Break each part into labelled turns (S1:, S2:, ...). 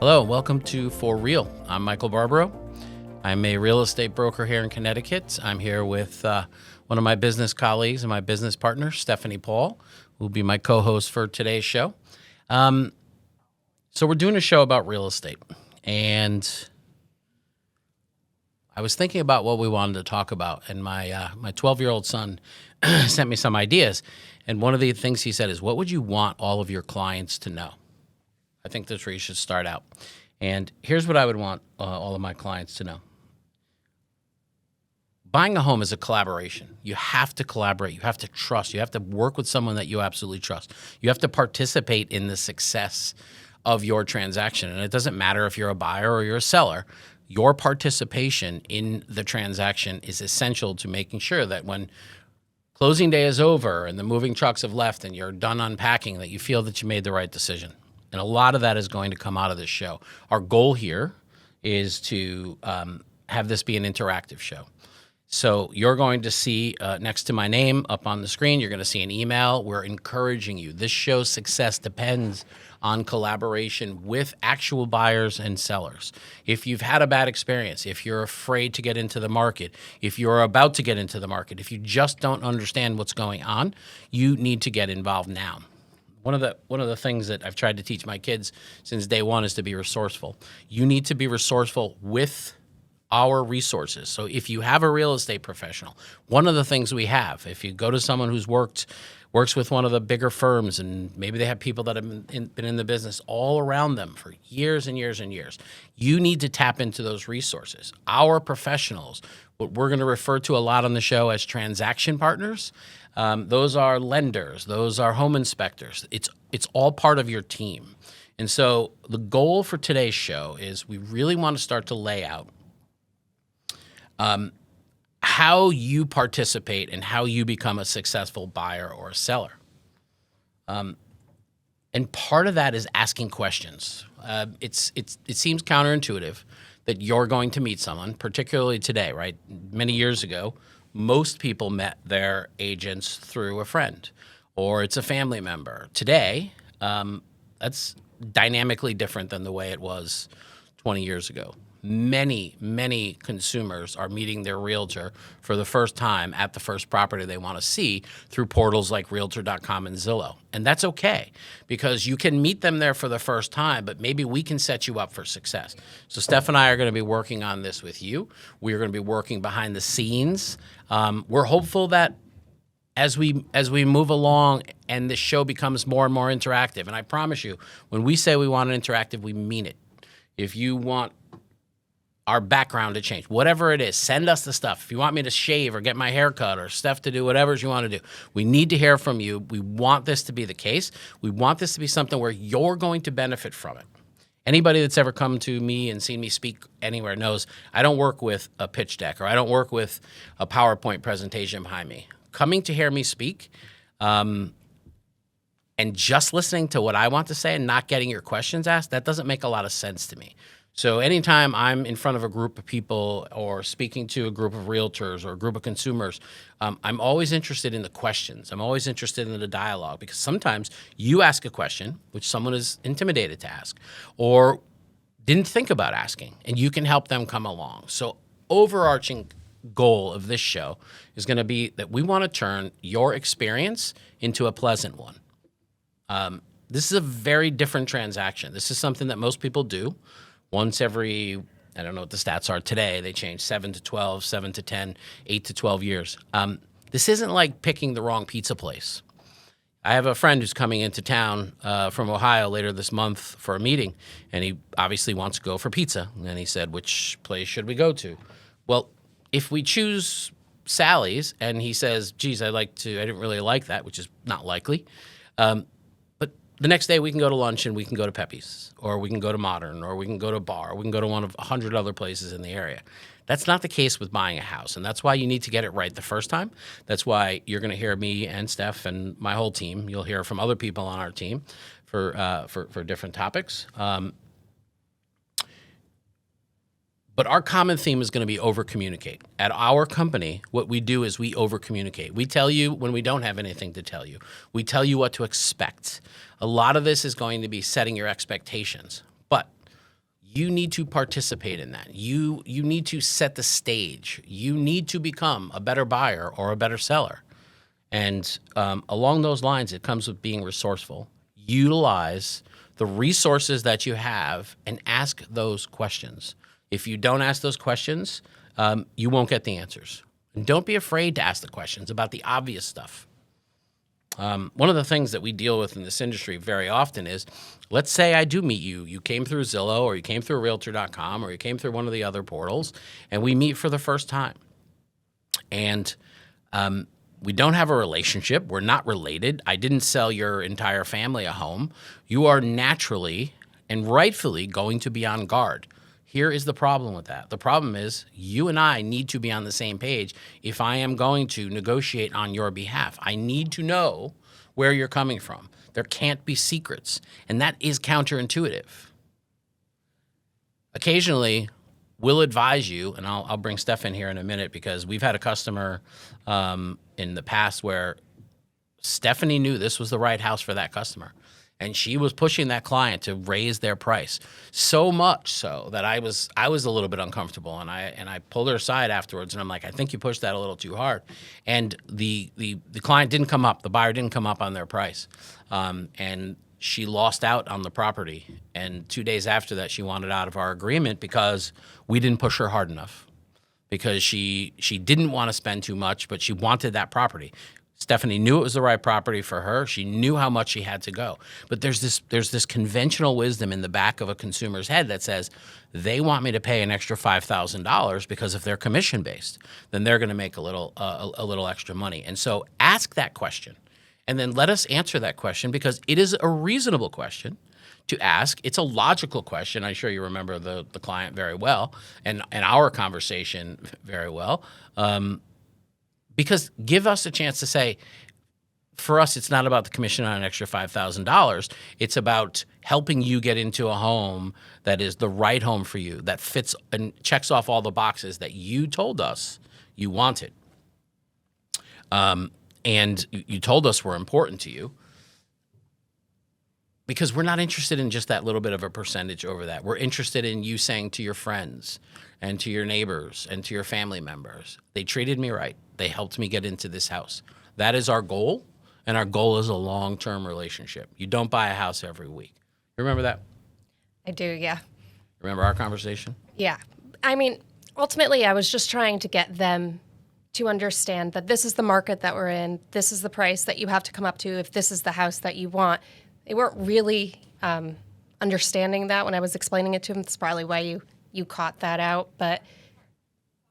S1: Hello, welcome to For Real. I'm Michael Barbaro. I'm a real estate broker here in Connecticut. I'm here with one of my business colleagues and my business partner, Stephanie Paul, who will be my co-host for today's show. So we're doing a show about real estate, and I was thinking about what we wanted to talk about, and my 12-year-old son sent me some ideas, and one of the things he said is, what would you want all of your clients to know? I think that's where you should start out. And here's what I would want all of my clients to know. Buying a home is a collaboration. You have to collaborate. You have to trust. You have to work with someone that you absolutely trust. You have to participate in the success of your transaction. And it doesn't matter if you're a buyer or you're a seller. Your participation in the transaction is essential to making sure that when closing day is over and the moving trucks have left and you're done unpacking, that you feel that you made the right decision. And a lot of that is going to come out of this show. Our goal here is to have this be an interactive show. So you're going to see next to my name up on the screen, you're going to see an email. We're encouraging you. This show's success depends on collaboration with actual buyers and sellers. If you've had a bad experience, if you're afraid to get into the market, if you're about to get into the market, if you just don't understand what's going on, you need to get involved now. One of the things that I've tried to teach my kids since day one is to be resourceful. You need to be resourceful with our resources. So if you have a real estate professional, one of the things we have, if you go to someone who's works with one of the bigger firms, and maybe they have people that have been in the business all around them for years and years and years, you need to tap into those resources. Our professionals, what we're going to refer to a lot on the show as transaction partners, those are lenders, those are home inspectors. It's all part of your team. And so the goal for today's show is we really want to start to lay out how you participate and how you become a successful buyer or a seller. And part of that is asking questions. It seems counterintuitive that you're going to meet someone, particularly today, right? Many years ago, most people met their agents through a friend or it's a family member. Today, that's dynamically different than the way it was 20 years ago. Many consumers are meeting their realtor for the first time at the first property they want to see through portals like Realtor.com and Zillow. And that's okay, because you can meet them there for the first time, but maybe we can set you up for success. So Steph and I are going to be working on this with you. We're going to be working behind the scenes. We're hopeful that as we move along and this show becomes more and more interactive, and I promise you, when we say we want it interactive, we mean it. If you want our background to change, whatever it is, send us the stuff. If you want me to shave or get my hair cut or Steph to do whatever you want to do, we need to hear from you. We want this to be the case. We want this to be something where you're going to benefit from it. Anybody that's ever come to me and seen me speak anywhere knows I don't work with a pitch deck or I don't work with a PowerPoint presentation behind me. Coming to hear me speak and just listening to what I want to say and not getting your questions asked, that doesn't make a lot of sense to me. So anytime I'm in front of a group of people or speaking to a group of realtors or a group of consumers, I'm always interested in the questions. I'm always interested in the dialogue, because sometimes you ask a question which someone is intimidated to ask or didn't think about asking, and you can help them come along. So overarching goal of this show is going to be that we want to turn your experience into a pleasant one. This is a very different transaction. This is something that most people do once every, I don't know what the stats are today, they change 7 to 12, 7 to 10, 8 to 12 years. This isn't like picking the wrong pizza place. I have a friend who's coming into town from Ohio later this month for a meeting, and he obviously wants to go for pizza. And he said, which place should we go to? Well, if we choose Sally's, and he says, geez, I didn't really like that, which is not likely. But the next day we can go to lunch and we can go to Pepe's, or we can go to Modern, or we can go to a bar, or we can go to one of 100 other places in the area. That's not the case with buying a house, and that's why you need to get it right the first time. That's why you're going to hear me and Steph and my whole team. You'll hear from other people on our team for different topics. But our common theme is going to be over-communicate. At our company, what we do is we over-communicate. We tell you when we don't have anything to tell you. We tell you what to expect. A lot of this is going to be setting your expectations. But you need to participate in that. You need to set the stage. You need to become a better buyer or a better seller. And along those lines, it comes with being resourceful. Utilize the resources that you have and ask those questions. If you don't ask those questions, you won't get the answers. And don't be afraid to ask the questions about the obvious stuff. One of the things that we deal with in this industry very often is, let's say I do meet you. You came through Zillow, or you came through Realtor.com, or you came through one of the other portals, and we meet for the first time. And we don't have a relationship. We're not related. I didn't sell your entire family a home. You are naturally and rightfully going to be on guard. Here is the problem with that. The problem is you and I need to be on the same page if I am going to negotiate on your behalf. I need to know where you're coming from. There can't be secrets, and that is counterintuitive. Occasionally, we'll advise you, and I'll bring Steph in here in a minute, because we've had a customer in the past where Stephanie knew this was the right house for that customer. And she was pushing that client to raise their price, so much so that I was a little bit uncomfortable, and I pulled her aside afterwards, and I'm like, I think you pushed that a little too hard. And the client didn't come up, the buyer didn't come up on their price, and she lost out on the property. And 2 days after that, she wanted out of our agreement because we didn't push her hard enough, because she didn't want to spend too much, but she wanted that property. Stephanie knew it was the right property for her. She knew how much she had to go. But there's this conventional wisdom in the back of a consumer's head that says they want me to pay an extra $5,000 because if they're commission based, then they're going to make a little extra money. And so ask that question, and then let us answer that question, because it is a reasonable question to ask. It's a logical question. I'm sure you remember the client very well, and our conversation very well. Because give us a chance to say, for us, it's not about the commission on an extra $5,000. It's about helping you get into a home that is the right home for you, that fits and checks off all the boxes that you told us you wanted. And you told us were important to you. Because we're not interested in just that little bit of a percentage over that. We're interested in you saying to your friends and to your neighbors and to your family members, they treated me right. They helped me get into this house. That is our goal, and our goal is a long-term relationship. You don't buy a house every week. You remember that?
S2: I do, yeah.
S1: Remember our conversation?
S2: Yeah. I mean, ultimately, I was just trying to get them to understand that this is the market that we're in. This is the price that you have to come up to if this is the house that you want. They weren't really understanding that when I was explaining it to them. That's probably why you caught that out. But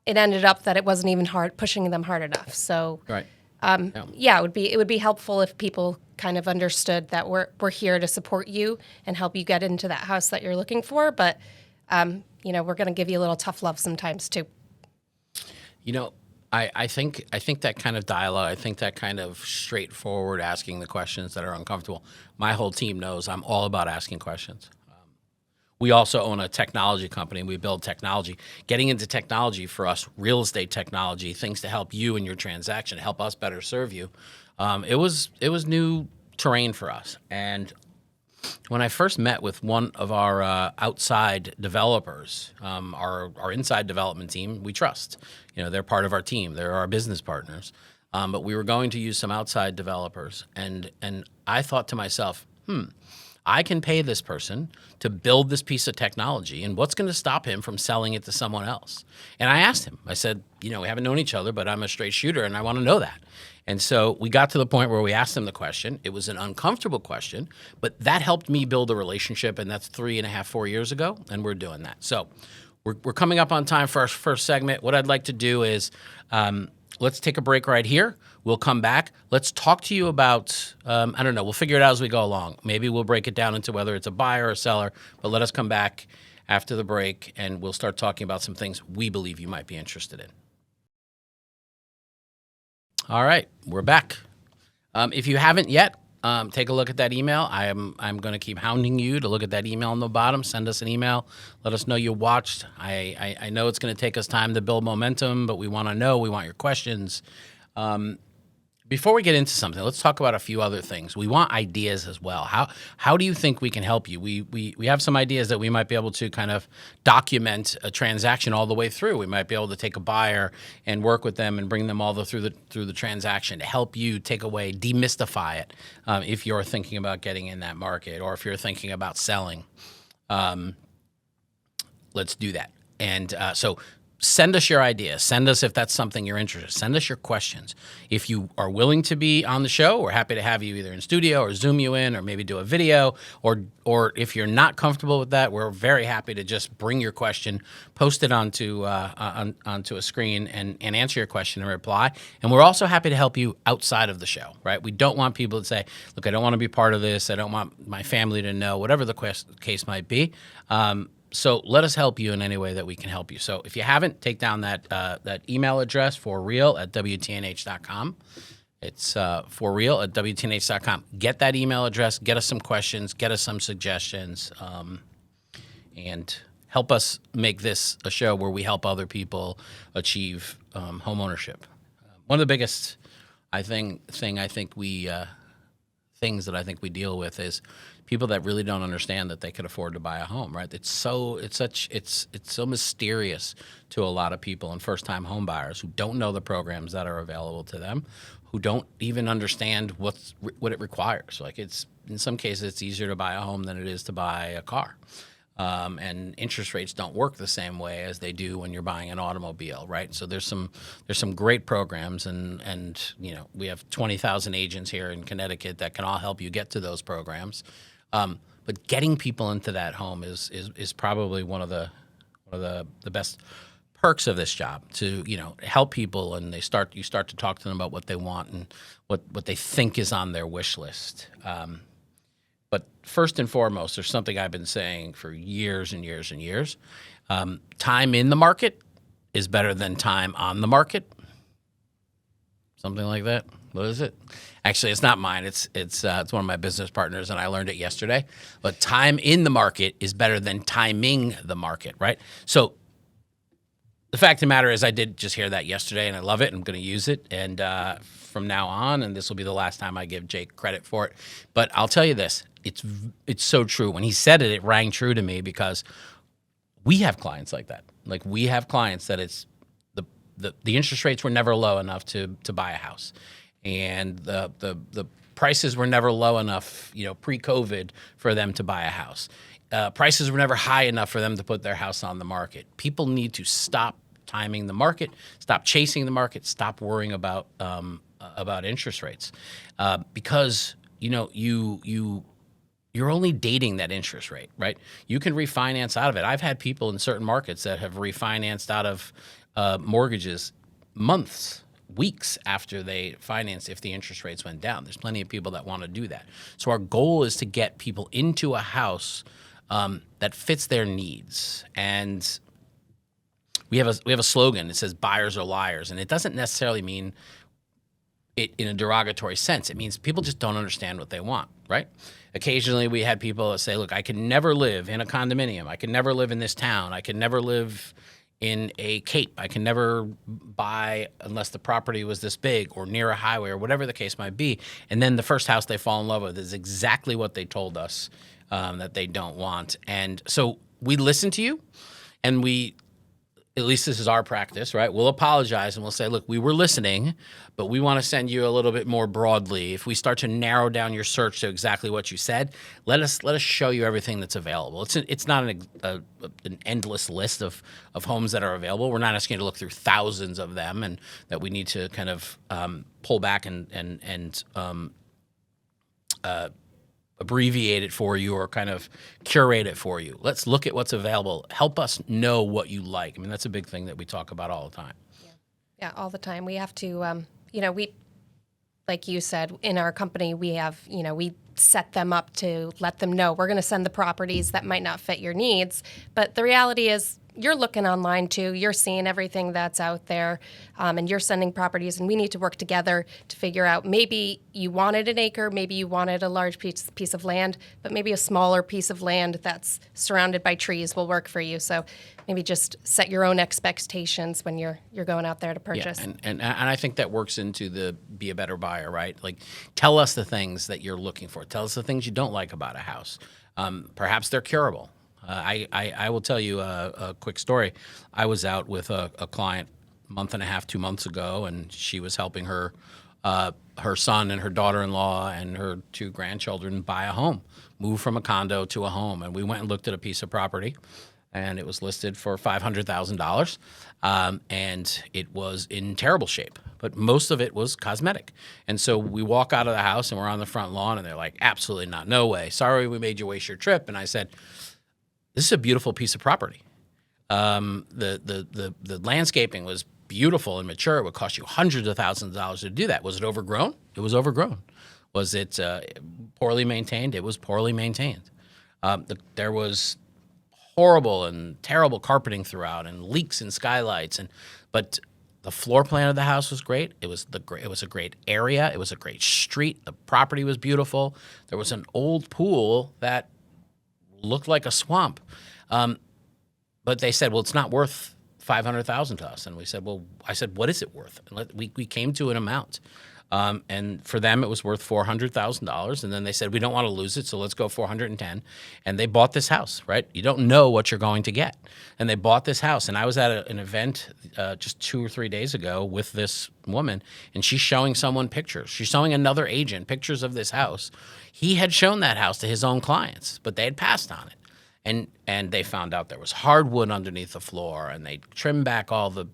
S2: it ended up that it wasn't even pushing them hard enough. So,
S1: right.
S2: Yeah, it would be helpful if people kind of understood that we're here to support you and help you get into that house that you're looking for. But we're going to give you a little tough love sometimes too.
S1: I think that kind of dialogue, I think that kind of straightforward asking the questions that are uncomfortable. My whole team knows I'm all about asking questions. We also own a technology company. We build technology. Getting into technology for us, real estate technology, things to help you in your transaction, help us better serve you. It was new terrain for us. And when I first met with one of our outside developers, our inside development team, we trust. They're part of our team. They're our business partners. But we were going to use some outside developers. And I thought to myself, I can pay this person to build this piece of technology, and what's going to stop him from selling it to someone else? And I asked him, I said, we haven't known each other, but I'm a straight shooter, and I want to know that. And so we got to the point where we asked him the question. It was an uncomfortable question, but that helped me build a relationship, and that's 3.5, 4 years ago, and we're doing that. So we're coming up on time for our first segment. What I'd like to do is let's take a break right here. We'll come back. Let's talk to you about, I don't know, we'll figure it out as we go along. Maybe we'll break it down into whether it's a buyer or a seller, but let us come back after the break, and we'll start talking about some things we believe you might be interested in. All right, we're back. If you haven't yet, take a look at that email. I'm going to keep hounding you to look at that email on the bottom. Send us an email. Let us know you watched. I know it's going to take us time to build momentum, but we want to know. We want your questions. Before we get into something, let's talk about a few other things. We want ideas as well. How do you think we can help you? We have some ideas that we might be able to kind of document a transaction all the way through. We might be able to take a buyer and work with them and bring them all through the transaction to help you take away, demystify it, if you're thinking about getting in that market or if you're thinking about selling. Let's do that. And so send us your ideas. Send us if that's something you're interested in. Send us your questions. If you are willing to be on the show, we're happy to have you either in studio or Zoom you in or maybe do a video. Or if you're not comfortable with that, we're very happy to just bring your question, post it onto a screen and answer your question and reply. And we're also happy to help you outside of the show, right? We don't want people to say, look, I don't want to be part of this. I don't want my family to know, whatever the case might be. So let us help you in any way that we can help you. So if you haven't, take down that email address, forreal@wtnh.com. It's forreal@wtnh.com. Get that email address. Get us some questions. Get us some suggestions. And help us make this a show where we help other people achieve home ownership. One of the biggest, things that I think we deal with is people that really don't understand that they could afford to buy a home, right? It's so mysterious to a lot of people and first-time home buyers who don't know the programs that are available to them, who don't even understand what it requires. Like in some cases, it's easier to buy a home than it is to buy a car. And interest rates don't work the same way as they do when you're buying an automobile, right? So there's some great programs, and we have 20,000 agents here in Connecticut that can all help you get to those programs. But getting people into that home is probably one of the best perks of this job, to help people, and you start to talk to them about what they want and what they think is on their wish list. But first and foremost, there's something I've been saying for years and years and years. Time in the market is better than time on the market. Something like that. What is it? Actually, it's not mine. It's one of my business partners, and I learned it yesterday. But time in the market is better than timing the market, right? So the fact of the matter is I did just hear that yesterday, and I love it. I'm going to use it. And from now on, and this will be the last time I give Jake credit for it. But I'll tell you this. It's so true. When he said it, it rang true to me, because we have clients like that. Like, we have clients that it's the interest rates were never low enough to buy a house. And the prices were never low enough, pre-COVID, for them to buy a house. Prices were never high enough for them to put their house on the market. People need to stop timing the market, stop chasing the market, stop worrying about interest rates, because you're only dating that interest rate, right? You can refinance out of it. I've had people in certain markets that have refinanced out of mortgages months, weeks after they financed, if the interest rates went down. There's plenty of people that want to do that. So our goal is to get people into a house that fits their needs. And we have a slogan. It says buyers are liars, and it doesn't necessarily mean it in a derogatory sense. It means people just don't understand what they want, right? Occasionally we had people that say, look, I can never live in a condominium. I can never live in this town. I can never live in a Cape. I can never buy unless the property was this big or near a highway or whatever the case might be. And then the first house they fall in love with is exactly what they told us that they don't want. And so we listen to you, and at least this is our practice, right? We'll apologize and we'll say, look, we were listening, but we want to send you a little bit more broadly. If we start to narrow down your search to exactly what you said, let us show you everything that's available. It's not an endless list of homes that are available. We're not asking you to look through thousands of them, and that we need to kind of pull back and abbreviate it for you or kind of curate it for you. Let's look at what's available. Help us know what you like. I mean, that's a big thing that we talk about all the time.
S2: Yeah, all the time. We have to, we, like you said, in our company, we have, we set them up to let them know we're going to send the properties that might not fit your needs. But the reality is you're looking online too. You're seeing everything that's out there, and you're sending properties, and we need to work together to figure out maybe you wanted an acre, maybe you wanted a large piece of land, but maybe a smaller piece of land that's surrounded by trees will work for you. So maybe just set your own expectations when you're going out there to purchase.
S1: Yeah, and I think that works into the be a better buyer, right? Like, tell us the things that you're looking for. Tell us the things you don't like about a house. Perhaps they're curable. I will tell you a quick story. I was out with a client a month and a half, 2 months ago, and she was helping her son and her daughter-in-law and her 2 grandchildren buy a home, move from a condo to a home. And we went and looked at a piece of property, and it was listed for $500,000, and it was in terrible shape. But most of it was cosmetic. And so we walk out of the house, and we're on the front lawn, and they're like, absolutely not, no way. Sorry we made you waste your trip. And I said, this is a beautiful piece of property. The landscaping was beautiful and mature. It would cost you hundreds of thousands of dollars to do that. Was it overgrown? It was overgrown. Was it poorly maintained? It was poorly maintained. There was horrible and terrible carpeting throughout, and leaks in skylights, but the floor plan of the house was great. It was a great area. It was a great street. The property was beautiful. There was an old pool that looked like a swamp, but they said, well, it's not worth $500,000 to us. And we said, well, I said, what is it worth? And we came to an amount. And for them, it was worth $400,000. And then they said, we don't want to lose it, so let's go 410. And they bought this house, right? You don't know what you're going to get. And they bought this house. And I was at an event just 2 or 3 days ago with this woman, and she's showing someone pictures. She's showing another agent pictures of this house. He had shown that house to his own clients, but they had passed on it. And they found out there was hardwood underneath the floor, and they trimmed back all the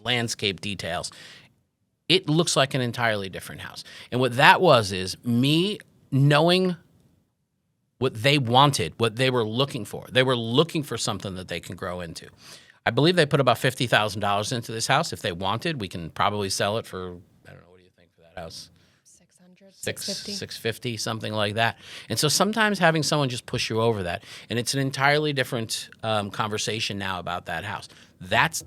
S1: landscape details. It looks like an entirely different house. And what that was is me knowing what they wanted, what they were looking for. They were looking for something that they can grow into. I believe they put about $50,000 into this house. If they wanted, we can probably sell it for, I don't know, what do you think for that house? 650, something like that. And so sometimes having someone just push you over that, and it's an entirely different conversation now about that house. That's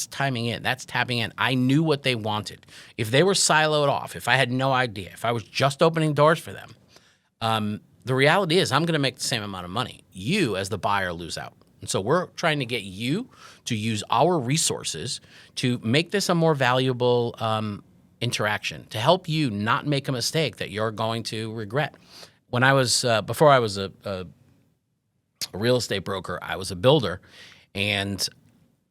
S1: timing in. That's tapping in. I knew what they wanted. If they were siloed off, if I had no idea, if I was just opening doors for them, the reality is I'm going to make the same amount of money. You, as the buyer, lose out. And so we're trying to get you to use our resources to make this a more valuable interaction, to help you not make a mistake that you're going to regret. When I was, before I was a real estate broker, I was a builder, and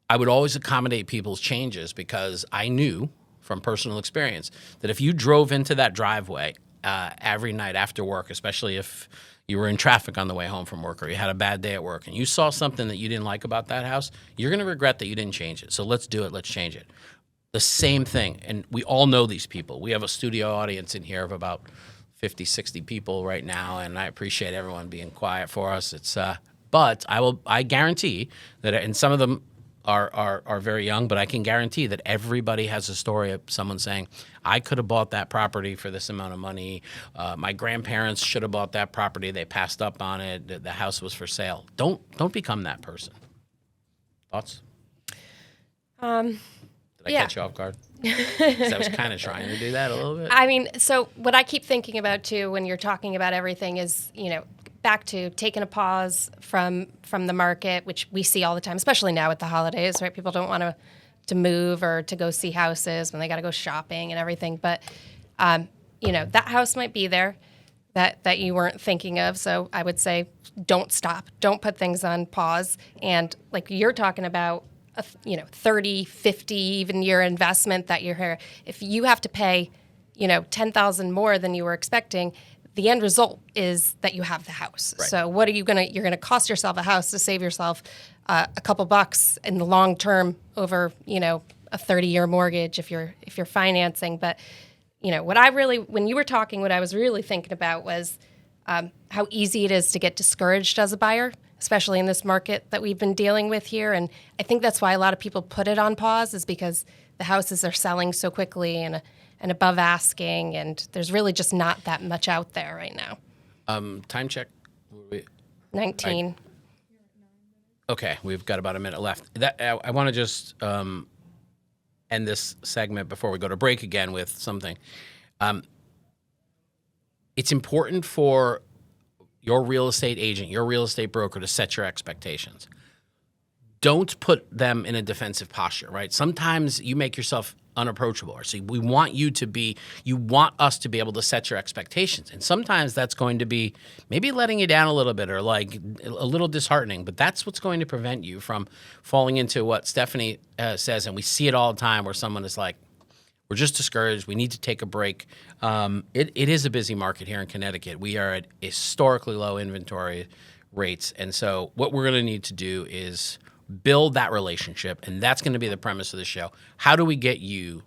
S1: I would always accommodate people's changes because I knew from personal experience that if you drove into that driveway every night after work, especially if you were in traffic on the way home from work or you had a bad day at work and you saw something that you didn't like about that house, you're going to regret that you didn't change it. So let's do it. Let's change it. The same thing. And we all know these people. We have a studio audience in here of about 50, 60 people right now, and I appreciate everyone being quiet for us. But I guarantee that, and some of them are very young, but I can guarantee that everybody has a story of someone saying, I could have bought that property for this amount of money. My grandparents should have bought that property. They passed up on it. The house was for sale. Don't become that person. Thoughts? Did I catch you off guard? 'Cause I was kind of trying to do that a little bit.
S2: I mean, so what I keep thinking about too when you're talking about everything is, back to taking a pause from the market, which we see all the time, especially now with the holidays, right? People don't want to move or to go see houses when they got to go shopping and everything. But, that house might be there that you weren't thinking of. So I would say don't stop. Don't put things on pause. And like you're talking about, 30, 50, even year investment that you're here. If you have to pay, $10,000 more than you were expecting, the end result is that you have the house.
S1: Right.
S2: So what are you're going to cost yourself a house to save yourself a couple bucks in the long term over, a 30-year mortgage if you're financing. But, when you were talking, what I was really thinking about was how easy it is to get discouraged as a buyer, especially in this market that we've been dealing with here. And I think that's why a lot of people put it on pause, is because the houses are selling so quickly and above asking, and there's really just not that much out there right now.
S1: Time check.
S2: 19.
S1: Okay, we've got about a minute left. I want to just end this segment before we go to break again with something. It's important for your real estate agent, your real estate broker to set your expectations. Don't put them in a defensive posture, right? Sometimes you make yourself unapproachable. So we want you want us to be able to set your expectations. And sometimes that's going to be maybe letting you down a little bit or like a little disheartening, but that's what's going to prevent you from falling into what Stephanie says. And we see it all the time where someone is like, we're just discouraged. We need to take a break. It is a busy market here in Connecticut. We are at historically low inventory rates. And so what we're going to need to do is build that relationship. And that's going to be the premise of the show. How do we get you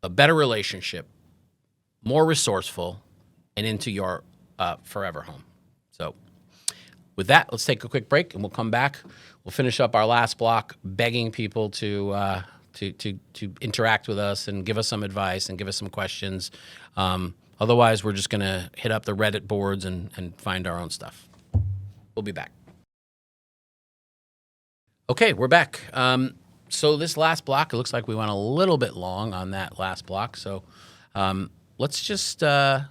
S1: a better relationship, more resourceful, and into your forever home? So with that, let's take a quick break and we'll come back. We'll finish up our last block begging people to interact with us and give us some advice and give us some questions. Otherwise, we're just going to hit up the Reddit boards and find our own stuff. We'll be back. Okay, we're back. So this last block, it looks like we went a little bit long on that last block. So let's just spend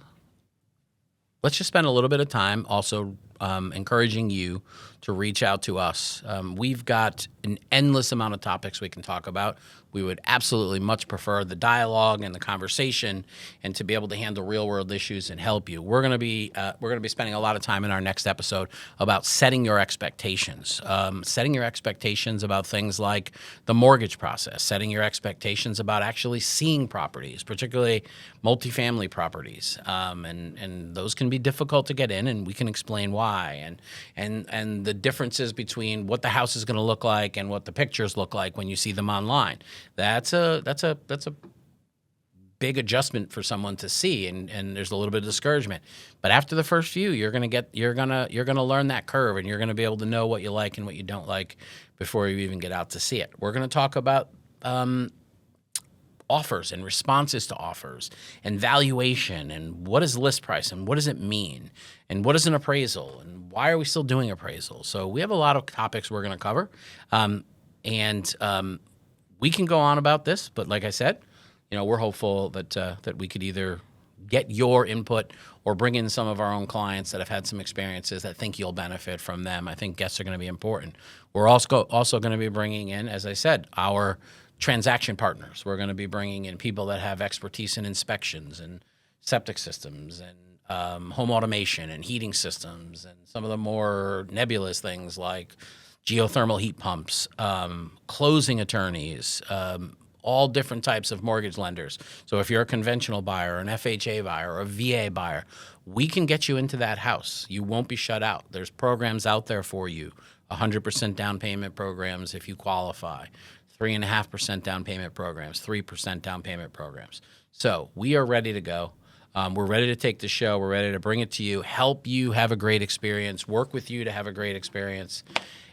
S1: a little bit of time also encouraging you to reach out to us. We've got an endless amount of topics we can talk about. We would absolutely much prefer the dialogue and the conversation, and to be able to handle real world issues and help you. We're going to be spending a lot of time in our next episode about setting your expectations, setting your expectations about things like the mortgage process, setting your expectations about actually seeing properties, particularly multifamily properties, and those can be difficult to get in, and we can explain why, and the differences between what the house is going to look like and what the pictures look like when you see them online. That's a big adjustment for someone to see, and there's a little bit of discouragement. But after the first few, you're gonna learn that curve, and you're gonna be able to know what you like and what you don't like before you even get out to see it. We're gonna talk about offers and responses to offers and valuation and what is list price and what does it mean and what is an appraisal and why are we still doing appraisals. So we have a lot of topics we're going to cover, and we can go on about this, but like I said, we're hopeful that we could either get your input or bring in some of our own clients that have had some experiences that think you'll benefit from them. I think guests are going to be important. We're also going to be bringing in, as I said, our transaction partners. We're going to be bringing in people that have expertise in inspections and septic systems and home automation and heating systems and some of the more nebulous things like geothermal heat pumps, closing attorneys, all different types of mortgage lenders. So if you're a conventional buyer, an FHA buyer, or a VA buyer, we can get you into that house. You won't be shut out. There's programs out there for you, 100% down payment programs if you qualify, 3.5% down payment programs, 3% down payment programs. So we are ready to go. We're ready to take the show. We're ready to bring it to you, help you have a great experience, work with you to have a great experience,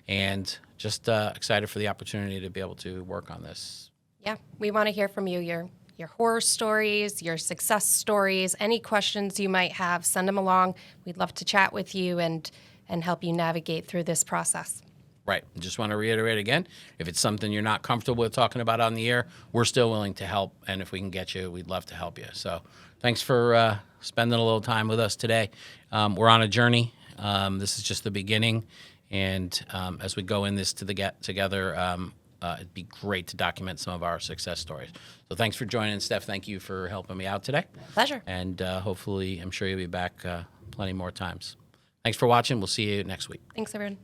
S1: and just excited for the opportunity to be able to work on this.
S2: Yeah, we want to hear from you, your horror stories, your success stories, any questions you might have, send them along. We'd love to chat with you and help you navigate through this process.
S1: Right. Just want to reiterate again, if it's something you're not comfortable with talking about on the air, we're still willing to help. And if we can get you, we'd love to help you. So thanks for spending a little time with us today. We're on a journey. This is just the beginning. And as we go in this together, it'd be great to document some of our success stories. So thanks for joining, Steph. Thank you for helping me out today.
S2: Pleasure.
S1: And hopefully, I'm sure you'll be back plenty more times. Thanks for watching. We'll see you next week.
S2: Thanks, everyone.